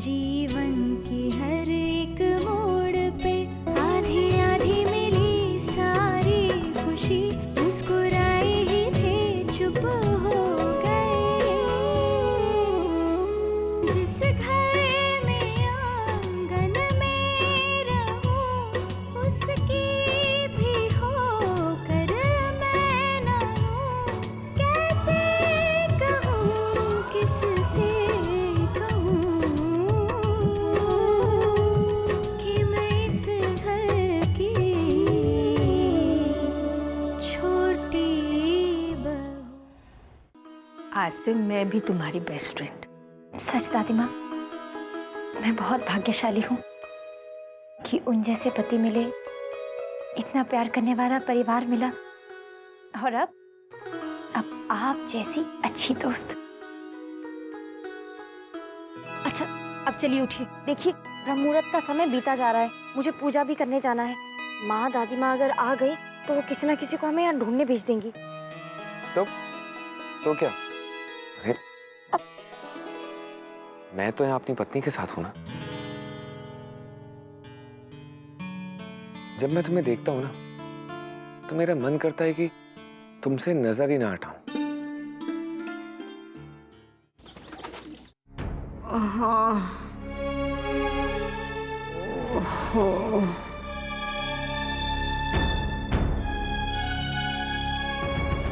जीवन की हर एक मोड़ पे आधी आधी मिली सारी खुशी, मुस्कुराए ही थे चुप हो गए। जिस घर में आंगन में रहूं उसकी भी होकर मैं ना हूं। कैसे कहूं किससे कहूं कि मैं इस घर की छोटी बहू। आज से मैं भी तुम्हारी बेस्ट फ्रेंड। सच दादी माँ, मैं बहुत भाग्यशाली हूँ कि उन जैसे पति मिले, इतना प्यार करने वाला परिवार मिला, और अब आप जैसी अच्छी दोस्त। अच्छा, अब चलिए उठिए। देखिए ब्रह्म मुहूर्त का समय बीता जा रहा है, मुझे पूजा भी करने जाना है। माँ दादी माँ अगर आ गई तो वो किसी ना किसी को हमें यहाँ ढूंढने भेज देंगी। तो क्या? अरे मैं तो यहाँ अपनी पत्नी के साथ हूं ना। जब मैं तुम्हें देखता हूं ना तो मेरा मन करता है कि तुमसे नजर ही ना हटाऊं।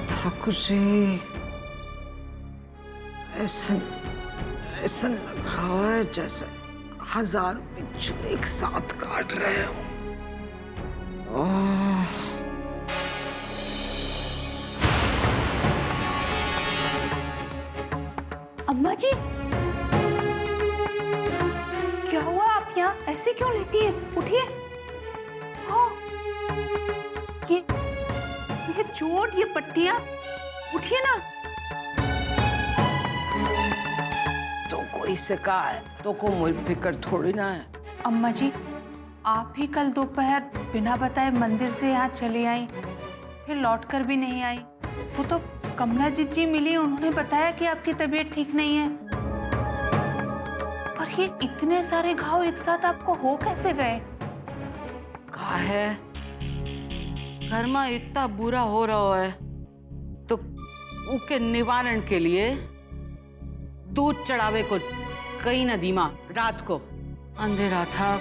ठाकुर जी, ऐसा ऐसा लग रहा है जैसे 1000 बिच्छू एक साथ काट रहे हो। अम्मा जी, क्या हुआ? आप यहाँ ऐसे क्यों लेटी है? उठिए। हाँ, ये चोट, ये पट्टियाँ, उठिए ना। तो कोई से कहा है तो को मुझ फिक्र थोड़ी ना है। अम्मा जी, आप ही कल दोपहर बिना बताए मंदिर से यहाँ चली आई, फिर लौटकर भी नहीं आई। वो तो कमला जी मिली, उन्होंने बताया कि आपकी तबीयत ठीक नहीं है। पर ये इतने सारे घाव एक साथ आपको हो कैसे गए? कहा है घर में इतना बुरा हो रहा है तो उसके निवारण के लिए दूध चढ़ावे को कई नदी में रात को अंधेरा था,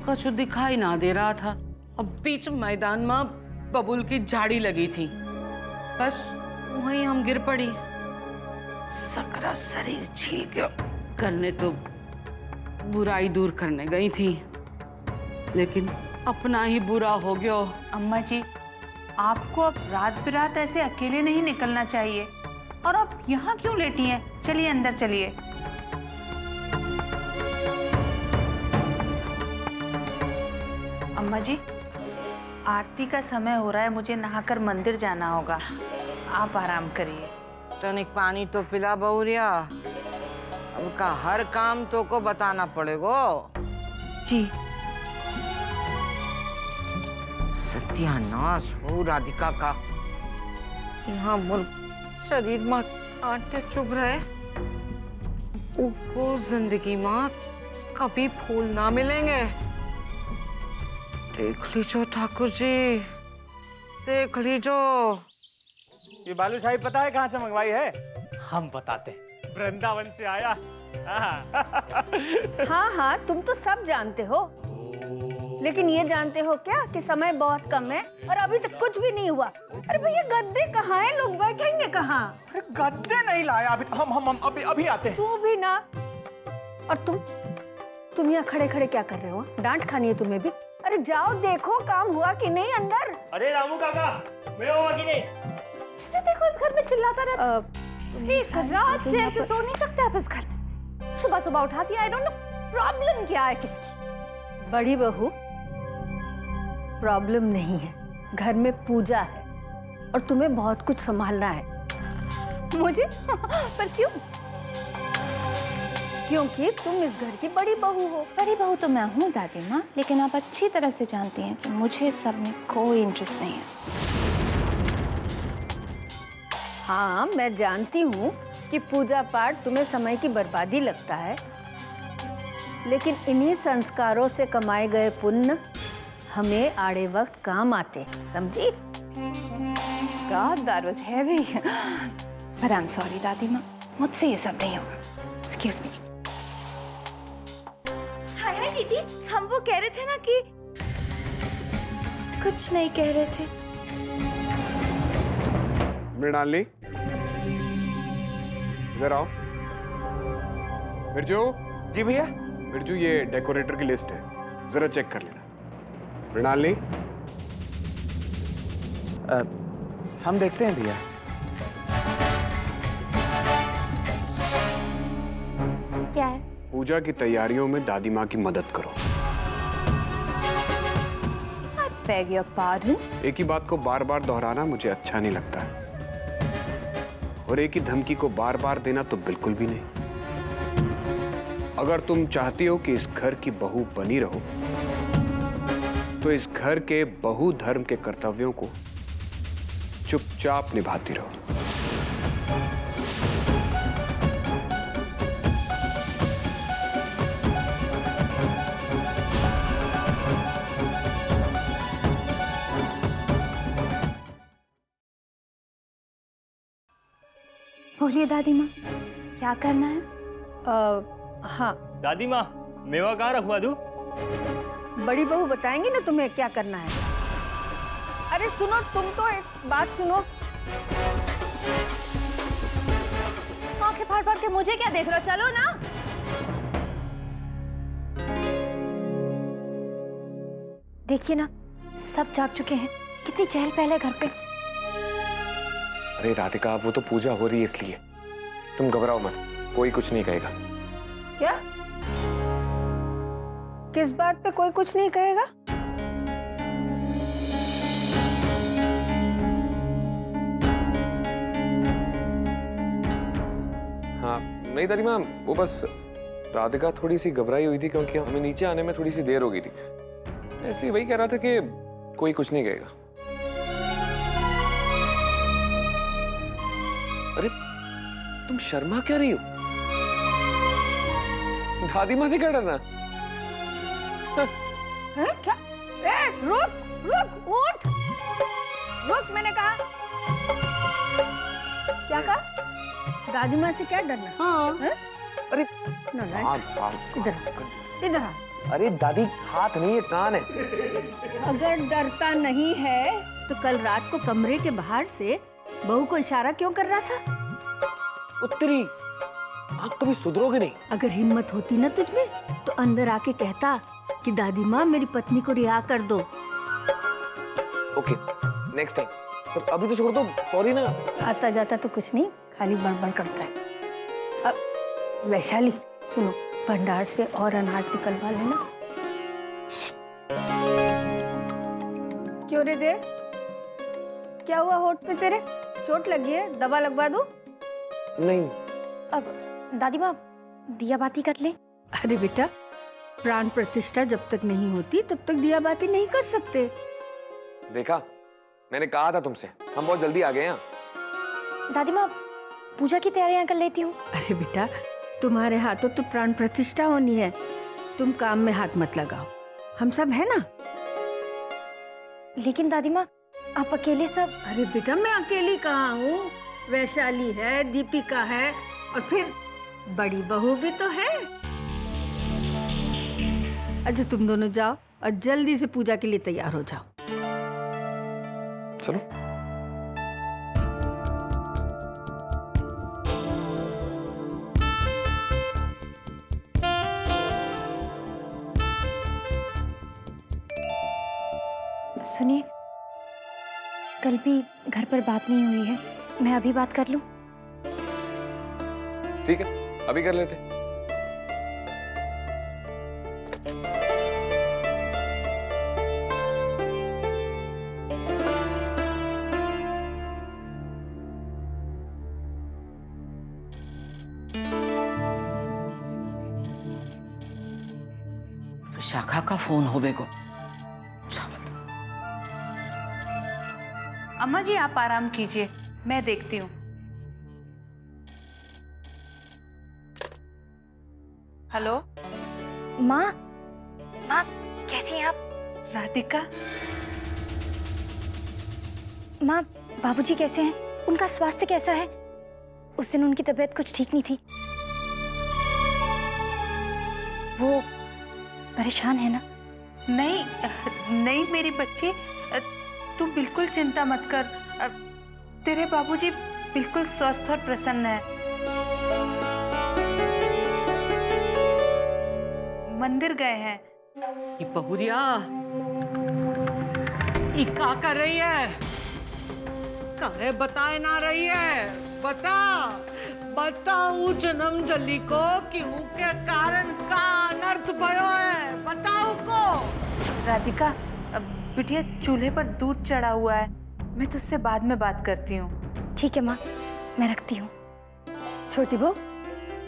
कुछ दिखाई ना दे रहा था। अब बीच मैदान में बबूल की झाड़ी लगी थी, बस वहीं हम गिर पड़ी। सकरा शरीर छील के करने तो बुराई दूर करने गई थी, लेकिन अपना ही बुरा हो गया। अम्मा जी, आपको अब रात बिरात ऐसे अकेले नहीं निकलना चाहिए। और आप यहाँ क्यों लेटी हैं? चलिए अंदर चलिए। अम्मा जी, आरती का समय हो रहा है, मुझे नहाकर मंदिर जाना होगा। आप आराम करिए। तनिक पानी तो पिला बहुरिया, अब का हर काम तो को बताना पड़ेगा। जी। सत्यानाश हो राधिका का। यहाँ मुल्क शरीर में आटे चुभ रहे, उसको जिंदगी में कभी फूल ना मिलेंगे। देख लीजो ठाकुर जी, देख लीजो। ये बालूशाही पता है कहाँ से मंगवाई है? हम बताते हैं, वृंदावन से आया। हाँ हाँ, तुम तो सब जानते हो, लेकिन ये जानते हो क्या कि समय बहुत कम है और अभी तक कुछ भी नहीं हुआ। अरे भैया, गद्दे कहाँ हैं? लोग बैठेंगे कहाँ? अरे गद्दे नहीं लाया अभी, हम अभी आते हैं। तू भी ना। और तुम यहाँ खड़े खड़े क्या कर रहे हो? डांट खानी है तुम्हें भी? अरे जाओ देखो काम हुआ कि नहीं अंदर। अरे रामू काका, मिला हुआ कि नहीं? जिसे देखो इस घर में चिल्लाता रहता। एक रात चैन से सो नहीं सकते आप इस घर में। सुबह सुबह उठाती है, आई डोंट नो प्रॉब्लम क्या है किसकी। बड़ी बहू, प्रॉब्लम नहीं है, घर में पूजा है और तुम्हें बहुत कुछ संभालना है। मुझे? पर क्यों? क्योंकि तुम इस घर की बड़ी बहू हो। बड़ी बहू तो मैं हूँ दादी माँ, लेकिन आप अच्छी तरह से जानती हैं कि मुझे इस सब में कोई इंटरेस्ट नहीं है। हाँ, मैं जानती हूँ कि पूजा पाठ तुम्हें समय की बर्बादी लगता है, लेकिन इन्हीं संस्कारों से कमाए गए पुण्य हमें आड़े वक्त काम आते, समझी? God, that was heavy. But I'm sorry, दादी माँ, मुझसे ये सब नहीं होगा. Excuse me. हाय हाय जीजी, हम वो कह रहे थे ना कि कुछ नहीं कह रहे थे। मृणालिनी, इधर आओ। बिरजू। जी भैया। बिरजू, ये डेकोरेटर की लिस्ट है, जरा चेक कर लेना। मृणालिनी। हम देखते हैं भैया। क्या है? पूजा की तैयारियों में दादी माँ की मदद करो। I beg your pardon. एक ही बात को बार बार दोहराना मुझे अच्छा नहीं लगता है, और एक ही धमकी को बार बार देना तो बिल्कुल भी नहीं। अगर तुम चाहती हो कि इस घर की बहू बनी रहो, तो इस घर के बहु धर्म के कर्तव्यों को चुपचाप निभाती रहो। बोलिए दादी माँ, क्या करना है? हाँ, दादी माँ, मेवा कहाँ रखवा दूँ? बड़ी बहू बताएंगी ना तुम्हें क्या करना है। अरे सुनो, तुम तो एक बात सुनो। आंखें फाड़ फाड़ के मुझे क्या देख रहे हो? चलो ना। देखिए ना, सब जाग चुके हैं। कितनी चहल पहल है घर पे। अरे राधिका, वो तो पूजा हो रही है इसलिए तुम घबराओ मत, कोई कुछ नहीं कहेगा। क्या? किस बात पे कोई कुछ नहीं कहेगा? हाँ नहीं दादी माँ, वो बस राधिका थोड़ी सी घबराई हुई थी क्योंकि हमें नीचे आने में थोड़ी सी देर हो गई थी, इसलिए वही कह रहा था कि कोई कुछ नहीं कहेगा। अरे तुम शर्मा क्या रही हो? दादी माँ से क्या डरना? है क्या? रुक रुक, उठ रुक, मैंने कहा। क्या कहा? दादी माँ से क्या डरना? हाँ। अरे इधर इधर आ। अरे दादी, हाथ नहीं है, कान है। अगर डरता नहीं है तो कल रात को कमरे के बाहर से बहू को इशारा क्यों कर रहा था? उत्तरी, आप कभी सुधरोगे नहीं। अगर हिम्मत होती ना तुझमें तो अंदर आके कहता कि दादी माँ, मेरी पत्नी को रिहा कर दो। Okay, next time. पर अभी तो छोड़ दो, सॉरी ना। आता जाता तो कुछ नहीं, खाली बड़बड़ करता है। अब वैशाली सुनो, भंडार से और अनाज निकलवा लेना। क्यों रे देव, क्या हुआ होठ पे तेरे? चोट लगी है? दवा लगवा दूं? नहीं। अब दादी माँ, दिया बाती कर ले। अरे बेटा, प्राण प्रतिष्ठा जब तक नहीं होती तब तक दिया बाती नहीं कर सकते। देखा, मैंने कहा था तुमसे, हम बहुत जल्दी आ गए हैं। दादी माँ, पूजा की तैयारियां कर लेती हूँ। अरे बेटा, तुम्हारे हाथों तो प्राण प्रतिष्ठा होनी है, तुम काम में हाथ मत लगाओ, हम सब है ना। लेकिन दादी माँ, आप अकेले सब। अरे बेटा, मैं अकेली कहाँ हूँ? वैशाली है, दीपिका है, और फिर बड़ी बहू भी तो है। अच्छा, तुम दोनों जाओ और जल्दी से पूजा के लिए तैयार हो जाओ। चलो। सुनिए, कल भी घर पर बात नहीं हुई है, मैं अभी बात कर लूं? ठीक है, अभी कर लेते। विशाखा का फोन होवे को। अम्मा जी, आप आराम कीजिए, मैं देखती हूँ। हेलो। माँ, माँ कैसी हैं आप? राधिका, माँ, बाबूजी कैसे हैं? उनका स्वास्थ्य कैसा है? उस दिन उनकी तबीयत कुछ ठीक नहीं थी। वो परेशान है ना? नहीं नहीं मेरी बच्ची, तू बिल्कुल चिंता मत कर। तेरे बाबूजी बिल्कुल स्वस्थ और प्रसन्न है। मंदिर गए हैं। ये बहुरिया ये क्या कर रही है? काहे बताए ना रही है? बता बताऊ जन्म जल्ली को कि के कारण का अनर्थ भयो है, बताओ को। राधिका, बिटिया चूल्हे पर दूध चढ़ा हुआ है, मैं तुझसे बाद में बात करती हूँ। ठीक है माँ, मैं रखती हूँ। छोटी बहू,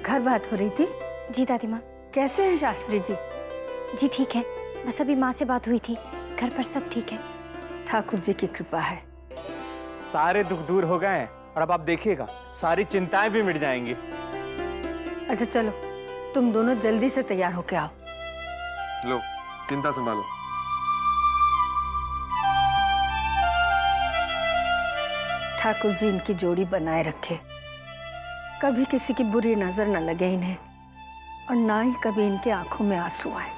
घर बात हो रही थी? जी दादी माँ। कैसे हैं शास्त्री जी? जी ठीक है, बस अभी माँ से बात हुई थी, घर पर सब ठीक है। ठाकुर जी की कृपा है। सारे दुख दूर हो गए हैं और अब आप देखिएगा सारी चिंताएं भी मिट जाएंगी। अच्छा चलो, तुम दोनों जल्दी से तैयार होके आओ। लो, चिंता संभालो। ठाकुर जी इनकी जोड़ी बनाए रखे, कभी किसी की बुरी नजर न लगे इन्हें, और ना ही कभी इनके आंखों में आंसू आए।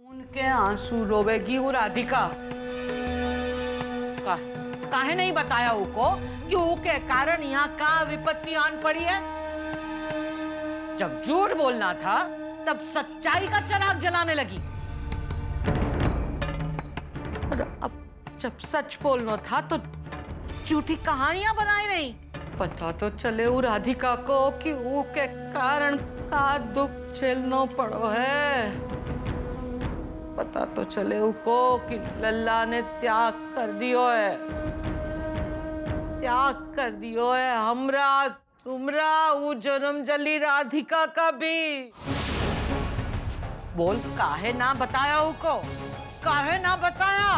उनके आंसू रोवेगी वो राधिका। काहे नहीं बताया उको कि उसके कारण यहाँ का विपत्ति आन पड़ी है? जब झूठ बोलना था तब सच्चाई का चिराग जलाने लगी, और अब जब सच बोलना था तो झूठी कहानियां बनाई रही। पता तो चले वो राधिका को कि उसके कारण का दुख झेलना पड़ो है। पता तो चले उको कि लल्ला ने त्याग कर दियो है, त्याग कर दियो है हमरा तुमरा वो जन्म जली राधिका का भी। बोल काहे ना बताया उको, काहे ना बताया?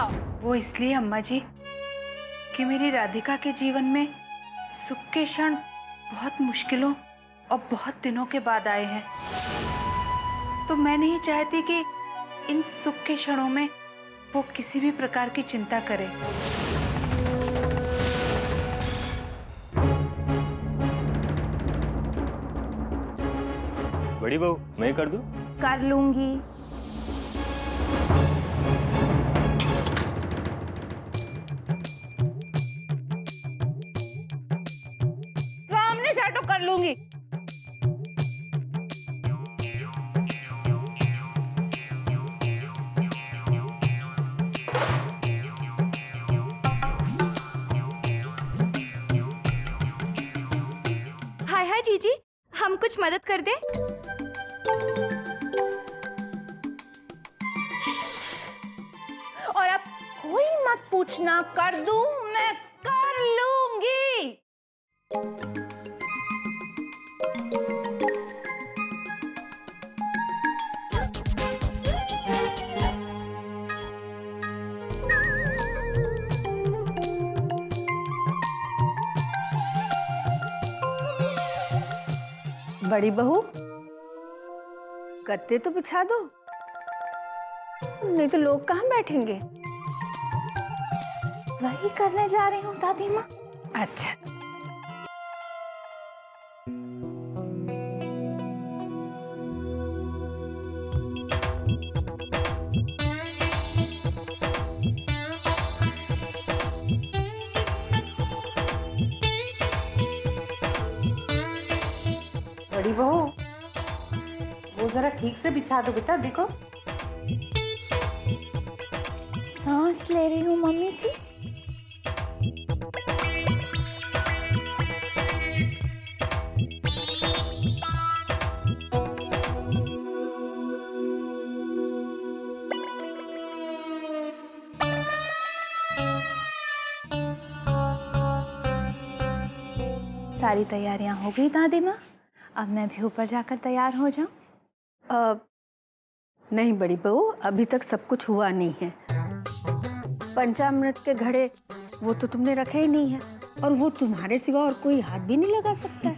वो इसलिए अम्मा जी कि मेरी राधिका के जीवन में सुख के क्षण बहुत मुश्किलों और बहुत दिनों के बाद आए हैं, तो मैं नहीं चाहती कि इन सुख के क्षणों में वो किसी भी प्रकार की चिंता करे। बड़ी बहू, मैं कर दूं? कर लूंगी। सामने से तो कर लूंगी। हाय हाय जीजी, हम कुछ मदद कर दें? और अब कोई मत पूछना, कर दूं, मैं कर लूंगी। बड़ी बहू, गद्दे तो बिछा दो, नहीं तो लोग कहाँ बैठेंगे? वही करने जा रही हूँ दादी माँ। अच्छा। बड़ी बहू, वो जरा ठीक से बिछा दो बेटा, देखो। सांस ले रही हूँ मम्मी जी। सारी तैयारियां हो गई दादी माँ, अब मैं भी ऊपर जाकर तैयार हो जाऊं। नहीं बड़ी बहू, अभी तक सब कुछ हुआ नहीं है। पंचामृत के घड़े वो तो तुमने रखे ही नहीं है, और वो तुम्हारे सिवा और कोई हाथ भी नहीं लगा सकता है।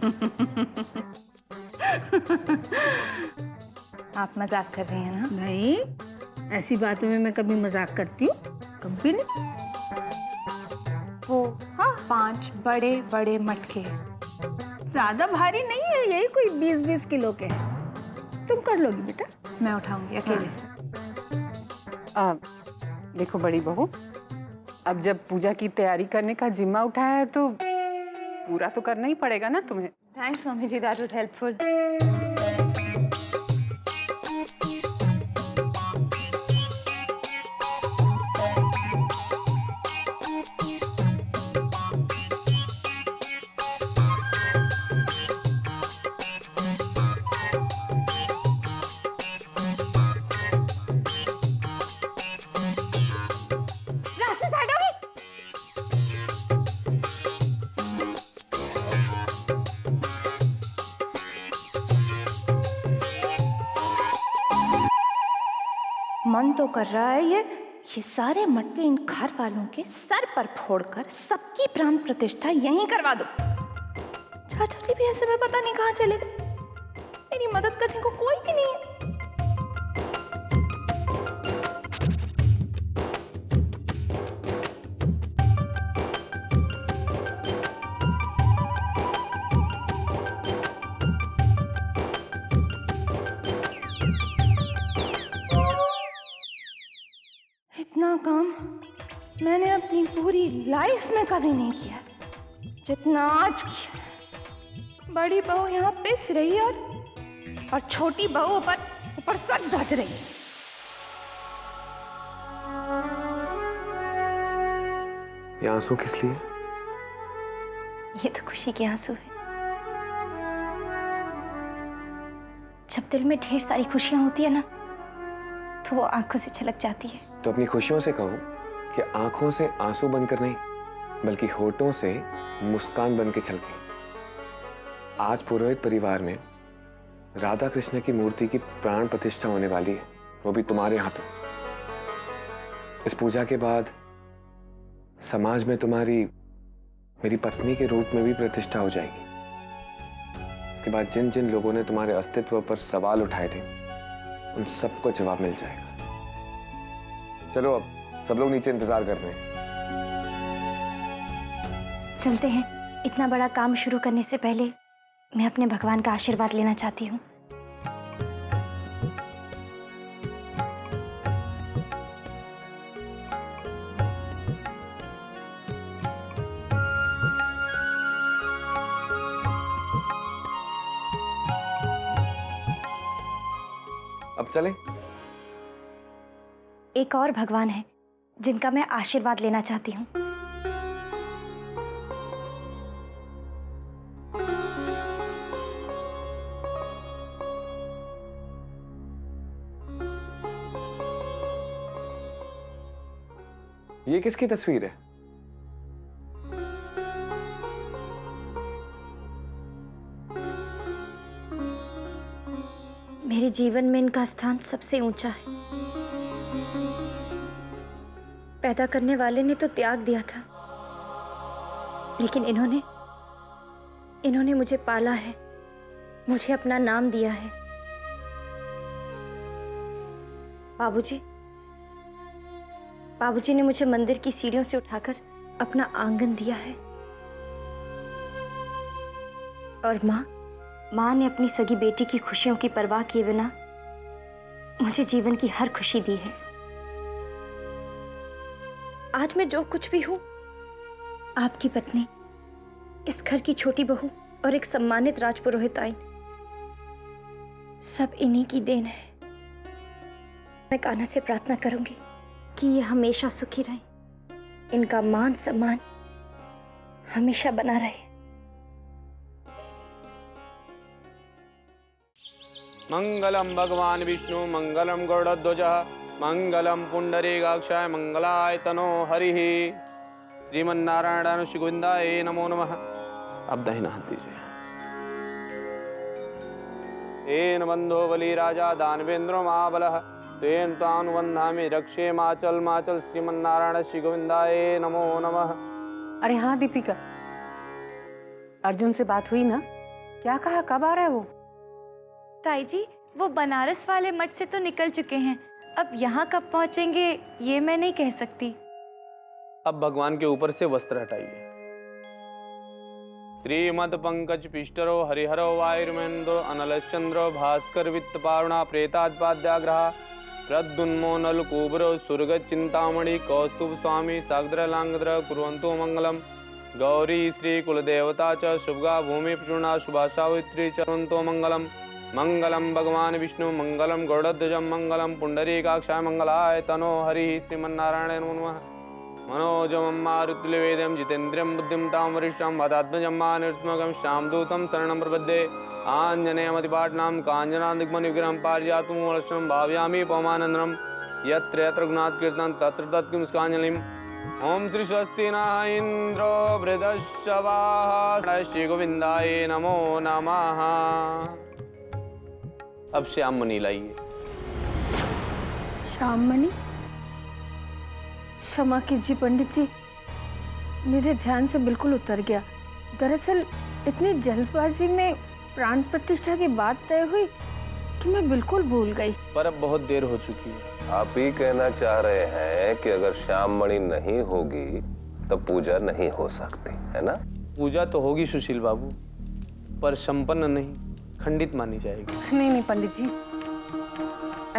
आप मजाक कर रही हैं ना? नहीं, ऐसी बातों में मैं कभी मजाक करती हूँ? कभी नहीं। वो 5 बड़े बड़े मटके। ज्यादा भारी नहीं है, यही कोई 20-20 किलो के हैं। तुम कर लोगी बेटा? मैं उठाऊंगी अकेले। देखो बड़ी बहू, अब जब पूजा की तैयारी करने का जिम्मा उठाया है तो पूरा तो करना ही पड़ेगा ना तुम्हें। Thanks mummy ji, that was helpful. मन तो कर रहा है ये सारे मटके इन घर वालों के सर पर फोड़कर सबकी प्राण प्रतिष्ठा यहीं करवा दो। चाचा जी भी ऐसे में पता नहीं कहाँ चले गए। मेरी मदद करने को कोई भी नहीं है। इतना काम मैंने अपनी पूरी लाइफ में कभी नहीं किया जितना आज किया। बड़ी बहू यहाँ पिस रही है और छोटी बहू ऊपर सच धज रही है। ये आंसू किस लिए? ये तो खुशी के आंसू है। जब दिल में ढेर सारी खुशियां होती है ना, तो वो आंखों से छलक जाती है। तो अपनी खुशियों से कहो कि आंखों से आंसू बनकर नहीं, बल्कि होठों से मुस्कान बन के छलके। आज पुरोहित परिवार में राधा कृष्ण की मूर्ति की प्राण प्रतिष्ठा होने वाली है, वो भी तुम्हारे हाथों। इस पूजा के बाद समाज में तुम्हारी मेरी पत्नी के रूप में भी प्रतिष्ठा हो जाएगी। इसके बाद जिन जिन लोगों ने तुम्हारे अस्तित्व पर सवाल उठाए थे, उन सबको जवाब मिल जाएगा। चलो अब सब लोग नीचे इंतजार कर रहे हैं। चलते हैं। इतना बड़ा काम शुरू करने से पहले मैं अपने भगवान का आशीर्वाद लेना चाहती हूँ। अब चलें? एक और भगवान है जिनका मैं आशीर्वाद लेना चाहती हूँ। ये किसकी तस्वीर है? मेरे जीवन में इनका स्थान सबसे ऊंचा है। पैदा करने वाले ने तो त्याग दिया था, लेकिन इन्होंने मुझे पाला है, मुझे अपना नाम दिया है। बाबूजी ने मुझे मंदिर की सीढ़ियों से उठाकर अपना आंगन दिया है, और माँ ने अपनी सगी बेटी की खुशियों की परवाह किए बिना मुझे जीवन की हर खुशी दी है। आज मैं जो कुछ भी हूं, आपकी पत्नी, इस घर की छोटी बहू और एक सम्मानित राजपुरोहित आइन, सब इन्हीं की देन है। मैं कान्हा से प्रार्थना करूंगी कि ये हमेशा सुखी रहें, इनका मान सम्मान हमेशा बना रहे। मंगलम भगवान विष्णु मंगलम गरुड़ध्वज मंगलम पुंडरीकाक्षाय मंगलाय तनो हरिः। श्रीमन्नारायण श्री गोविंदाय नमो नमः। अब दाहिना हाथ दीजिए। तेन बंधो बलि राजा दानवेंद्रो महाबलः तेन तानुबंधामि रक्षे माचल माचल। श्रीमन्नारायण श्री गोविंदाय नमो नमः। अरे हाँ दीपिका, अर्जुन से बात हुई ना? क्या कहा, कब आ रहा है वो? ताई जी, वो बनारस वाले मठ से तो निकल चुके हैं, अब यहाँ कब पहुँचेंगे ये मैं नहीं कह सकती। अब भगवान के ऊपर से वस्त्र हटाइए। श्रीमद पंकज पिष्टरो हरिहरो वायुर्मेन्द्रो अनलश्चंद्रो भास्कर वित्त पारुणा प्रेताद्पाद्याग्रह प्रद्युन्मोनल कुबरो सुर्ग चिंतामणि कौस्तुभ स्वामी साग्र लांगद्र कुर्वन्तु मंगलम। गौरी श्री कुलदेवता च शुभगा भूमि पूर्णा शुभा सावित्री चरवन्तो मंगलम। मंगलम भगवान विष्णु मंगलम गौड़ध्वजम मंगलम पुंडरीकाक्षाय मंगलाय तनो हरि श्रीमन्नारायण नमः। मनोजमं मारुतिवेदं जितेन्द्रियं बुद्धिं तां वरिष्ठं वदात्मजं मानिर्त्मकं श्यामदूतं शरणं प्रपद्ये। आञ्जनेयमतिपाटनां काञ्चनादिग्मनिविग्रहं पारिजातमूलक्षणं भावयामि पवमानन्दनं। यत्र यत्र रघुनाथ कीर्तनं तत्र तत्र किंस्काञ्जलिम्। ओम श्री स्वस्ति न इंद्रो वृद्धश्रवाः श्री गोविंदाय नमो नमः। अब श्याम मणि लाइए। श्याम मणि? क्षमा कीजिए पंडित जी, मेरे ध्यान से बिल्कुल उतर गया। दरअसल इतनी जल्दबाजी में प्राण प्रतिष्ठा की बात तय हुई कि मैं बिल्कुल भूल गई। पर अब बहुत देर हो चुकी है। आप ही कहना चाह रहे हैं कि अगर श्याम मणि नहीं होगी तो पूजा नहीं हो सकती, है ना? पूजा तो होगी सुशील बाबू, पर संपन्न नहीं, खंडित मानी जाएगी। नहीं नहीं पंडित जी,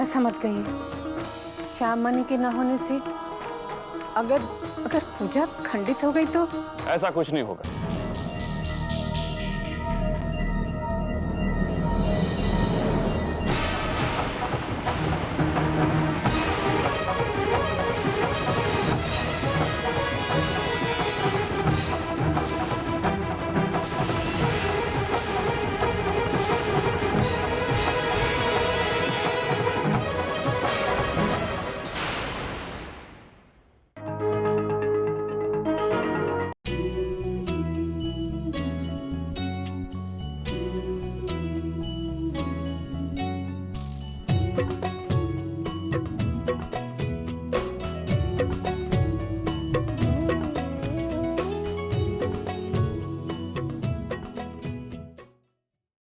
ऐसा मत कहिए। श्याम मणि के न होने से अगर पूजा खंडित हो गई तो? ऐसा कुछ नहीं होगा।